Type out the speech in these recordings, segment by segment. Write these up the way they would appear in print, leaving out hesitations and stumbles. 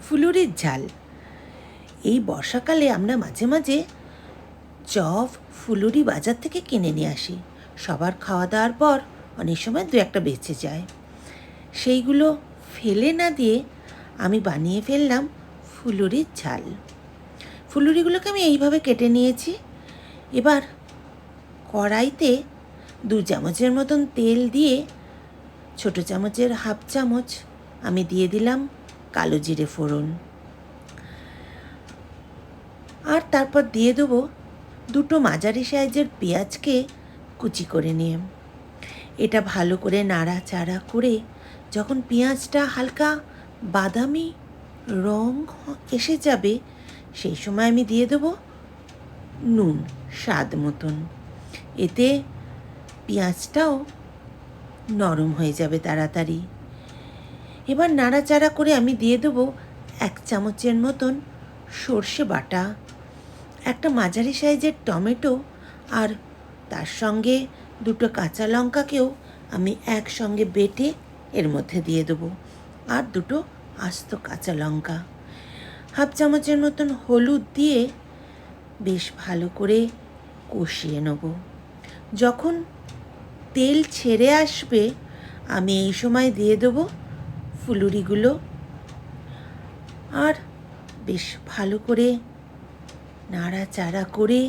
ফুলুরির ঝাল। এই বর্ষাকালে আমরা মাঝে মাঝে চপ ফুলুরি বাজার থেকে কিনে নিয়ে আসি। সবার খাওয়া দাওয়ার পর অনেক সময় দু একটা বেঁচে যায়, সেইগুলো ফেলে না দিয়ে আমি বানিয়ে ফেললাম ফুলুরির ঝাল। ফুলুরিগুলোকে আমি এইভাবে কেটে নিয়েছি। এবার কড়াইতে 2 চামচের মতন তেল দিয়ে ছোটো চামচের হাফ চামচ আমি দিয়ে দিলাম কালো জিরে ফোড়ন, আর তারপর দিয়ে দেবো 2টো মাঝারি সাইজের পেঁয়াজকে কুচি করে নিয়ে। এটা ভালো করে নাড়াচাড়া করে যখন পেঁয়াজটা হালকা বাদামি রং এসে যাবে, সেই সময় আমি দিয়ে দেবো নুন স্বাদ মতন। এতে পেঁয়াজটাও নরম হয়ে যাবে তাড়াতাড়ি। এবার নাড়াচাড়া করে আমি দিয়ে দেবো 1 চামচের মতন সর্ষে বাটা, একটা মাঝারি সাইজের টমেটো, আর তার সঙ্গে 2টো কাঁচা লঙ্কাকেও আমি একসঙ্গে বেটে এর মধ্যে দিয়ে দেবো, আর 2টো আস্ত কাঁচা লঙ্কা। হাফ চামচের মতন হলুদ দিয়ে বেশ ভালো করে কষিয়ে নেব। যখন তেল ছেড়ে আসবে আমি এই সময় দিয়ে দেবো ফুলুরিগুলো, আর বেশ ভালো করে নাড়াচাড়া করে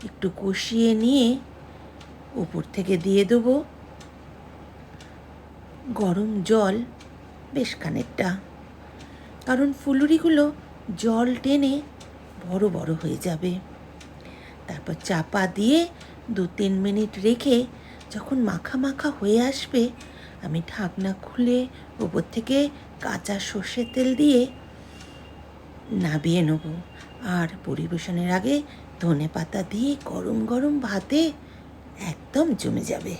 একটু কষিয়ে নিয়ে উপর থেকে দিয়ে দেবো গরম জল বেশ খানিকটা, কারণ ফুলুরিগুলো জল টেনে বড় বড় হয়ে যাবে। তারপর চাপা দিয়ে 2-3 মিনিট রেখে যখন মাখা মাখা হয়ে আসবে আমি ঢাকনা খুলে উপর থেকে কাঁচা সর্ষের তেল দিয়ে নামিয়ে নেব। আর পরিবেশনের আগে ধনেপাতা দিয়ে গরম গরম ভাতে একদম জমে যাবে।